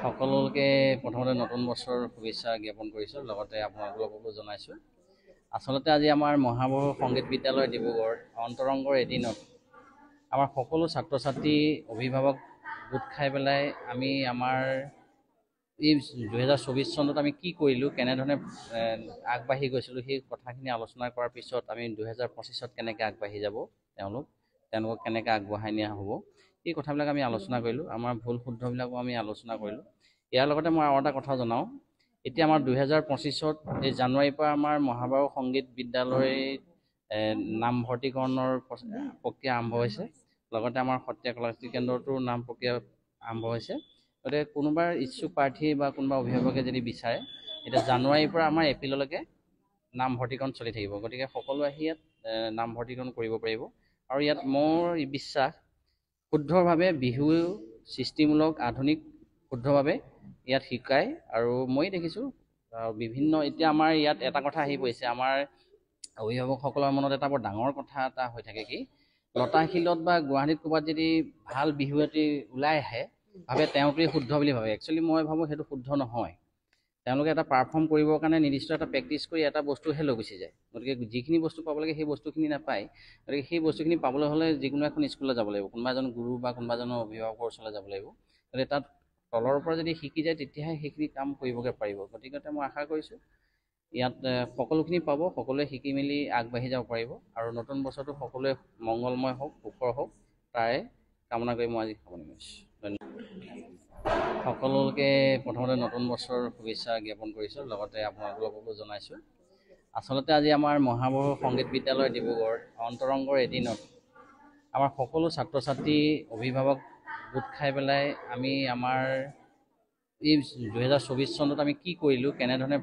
সকলোকে প্ৰথমতে নতুন বছৰৰ শুভেচ্ছা জ্ঞাপন কৰিছোঁ, লগতে আপোনালোককো জনাইছোঁ। আচলতে আজি আমাৰ মহাবাহু সংগীত বিদ্যালয় ডিব্ৰুগড় অন্তৰংগৰ এদিনত আমাৰ সকলো ছাত্ৰ ছাত্ৰী অভিভাৱক গোট খাই পেলাই আমি আমাৰ এই 2024 চনত আমি কি কৰিলোঁ, কেনেধৰণে আগবাঢ়ি গৈছিলোঁ, সেই কথাখিনি আলোচনা কৰাৰ পিছত আমি 2025ত কেনেকৈ আগবাঢ়ি যাব, তেওঁলোকক কেনেকৈ আগবঢ়াই নিয়া হ'ব, এই কথাবিলাক আমি আলোচনা কৰিলোঁ। আমাৰ ভুল শুদ্ধবিলাকো আমি আলোচনা কৰিলোঁ। ইয়াৰ লগতে মই আৰু এটা কথা জনাওঁ, এতিয়া আমাৰ 2025ত এই জানুৱাৰীৰ পৰা আমাৰ মহাবাহু সংগীত বিদ্যালয় নামভৰ্তিকৰণৰ প্ৰক্ৰিয়া আৰম্ভ হৈছে। লগতে আমাৰ সত্ৰীয়া কলাকৃতি কেন্দ্ৰটোৰ নাম প্ৰক্ৰিয়া আৰম্ভ হৈছে। গতিকে কোনোবা ইচ্ছুক প্ৰাৰ্থী বা কোনোবা অভিভাৱকে যদি বিচাৰে, এতিয়া জানুৱাৰীৰ পৰা আমাৰ এপ্ৰিললৈকে নামভৰ্তিকৰণ চলি থাকিব। গতিকে সকলো আহি ইয়াত নামভৰ্তিকৰণ কৰিব পাৰিব। আৰু ইয়াত মোৰ বিশ্বাস, শুদ্ধভাৱে বিহু সৃষ্টিমূলক আধুনিক শুদ্ধভাৱে ইয়াত শিকায়। আৰু মই দেখিছোঁ বিভিন্ন, এতিয়া আমাৰ ইয়াত এটা কথা আহি পৰিছে, আমাৰ অভিভাৱকসকলৰ মনত এটা বৰ ডাঙৰ কথা এটা হৈ থাকে, কি লতাশিলত বা গুৱাহাটীত ক'ৰবাত যদি ভাল বিহু এটি ওলাই আহে, ভাবে তেওঁটোৱে শুদ্ধ বুলি ভাবে। একচুৱেলি মই ভাবোঁ সেইটো শুদ্ধ নহয়। তেওঁলোকে এটা পাৰফৰ্ম কৰিবৰ কাৰণে নিৰ্দিষ্ট এটা প্ৰেক্টিচ কৰি এটা বস্তুহে লৈ গুচি যায়। গতিকে যিখিনি বস্তু পাব লাগে সেই বস্তুখিনি নাপায়। গতিকে সেই বস্তুখিনি পাবলৈ হ'লে যিকোনো এখন স্কুললৈ যাব লাগিব, কোনোবা এজন গুৰু বা কোনোবা এজনৰ অভিভাৱকৰ ওচৰলৈ যাব লাগিব। গতিকে তাত তলৰ পৰা যদি শিকি যায়, তেতিয়াহে সেইখিনি কাম কৰিবগৈ পাৰিব। গতিকে মই আশা কৰিছোঁ ইয়াত সকলোখিনি পাব, সকলোৱে শিকি মেলি আগবাঢ়ি যাব পাৰিব। আৰু নতুন বছৰটো সকলোৱে মংগলময় হওক, সুখৰ হওক, তাৰে কামনা কৰি মই আজি সামৰণি মাৰিছোঁ। ধন্যবাদ। সকলোকে প্ৰথমতে নতুন বছৰৰ শুভেচ্ছা জ্ঞাপন কৰিছোঁ, লগতে আপোনালোককো জনাইছোঁ। আচলতে আজি আমাৰ মহাবাহু সংগীত বিদ্যালয় ডিব্ৰুগড় অন্তৰংগৰ এদিনত আমাৰ সকলো ছাত্ৰ ছাত্ৰী অভিভাৱক গোট খাই পেলাই আমি আমাৰ এই 2024 চনত আমি কি কৰিলোঁ, কেনেধৰণে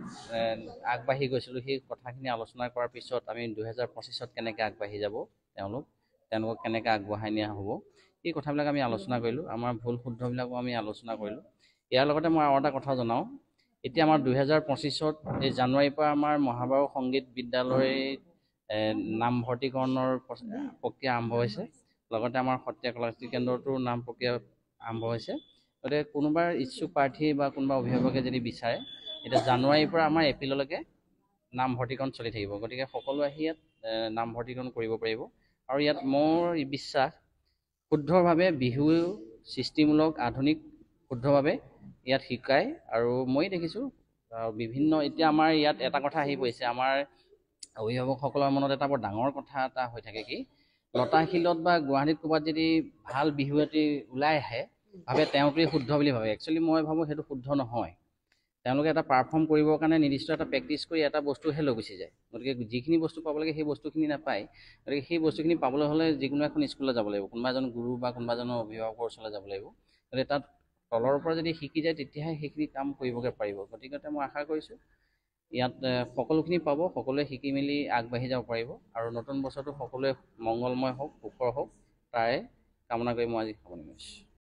আগবাঢ়ি গৈছিলোঁ, সেই কথাখিনি আলোচনা কৰাৰ পিছত আমি 2025ত কেনেকৈ আগবাঢ়ি যাব, তেওঁলোকক কেনেকৈ আগবঢ়াই নিয়া হ'ব, এই কথাবিলাক আমি আলোচনা কৰিলোঁ। আমাৰ ভুল শুদ্ধবিলাকো আমি আলোচনা কৰিলোঁ। ইয়াৰ লগতে মই আৰু এটা কথা জনাওঁ, এতিয়া আমাৰ 2025ত এই জানুৱাৰীৰ পৰা আমাৰ মহাবাহু সংগীত বিদ্যালয় নামভৰ্তিকৰণৰ প্ৰক্ৰিয়া আৰম্ভ হৈছে। লগতে আমাৰ সত্ৰীয়া কলাকৃতি কেন্দ্ৰটোৰ নাম প্ৰক্ৰিয়া আৰম্ভ হৈছে। গতিকে কোনোবা ইচ্ছুক প্ৰাৰ্থী বা কোনোবা অভিভাৱকে যদি বিচাৰে, এতিয়া জানুৱাৰীৰ পৰা আমাৰ এপ্ৰিললৈকে নামভৰ্তিকৰণ চলি থাকিব। গতিকে সকলো আহি ইয়াত নামভৰ্তিকৰণ কৰিব পাৰিব। আৰু ইয়াত মোৰ বিশ্বাস, শুদ্ধভাৱে বিহু সৃষ্টিমূলক আধুনিক শুদ্ধভাৱে ইয়াত শিকায়। আৰু মই দেখিছোঁ বিভিন্ন, এতিয়া আমাৰ ইয়াত এটা কথা আহি পৰিছে, আমাৰ অভিভাৱকসকলৰ মনত এটা বৰ ডাঙৰ কথা এটা হৈ থাকে, কি লতাশিলত বা গুৱাহাটীত ক'ৰবাত যদি ভাল বিহু এটি ওলাই আহে, ভাবে তেওঁটোৱে শুদ্ধ বুলি ভাবে। একচুৱেলি মই ভাবোঁ সেইটো শুদ্ধ নহয়। তেওঁলোকে এটা পাৰফৰ্ম কৰিবৰ কাৰণে নিৰ্দিষ্ট এটা প্ৰেক্টিচ কৰি এটা বস্তুহে লৈ গুচি যায়। গতিকে যিখিনি বস্তু পাব লাগে সেই বস্তুখিনি নাপায়। গতিকে সেই বস্তুখিনি পাবলৈ হ'লে যিকোনো এখন স্কুললৈ যাব লাগিব, কোনোবা এজন গুৰু বা কোনোবা এজনৰ অভিভাৱকৰ ওচৰলৈ যাব লাগিব। গতিকে তাত তলৰ পৰা যদি শিকি যায়, তেতিয়াহে সেইখিনি কাম কৰিবগৈ পাৰিব। গতিকে মই আশা কৰিছোঁ ইয়াত সকলোখিনি পাব, সকলোৱে শিকি মেলি আগবাঢ়ি যাব পাৰিব। আৰু নতুন বছৰটো সকলোৱে মংগলময় হওক, সুখৰ হওক, তাৰে কামনা কৰি মই আজি সামৰণি মাৰিছোঁ।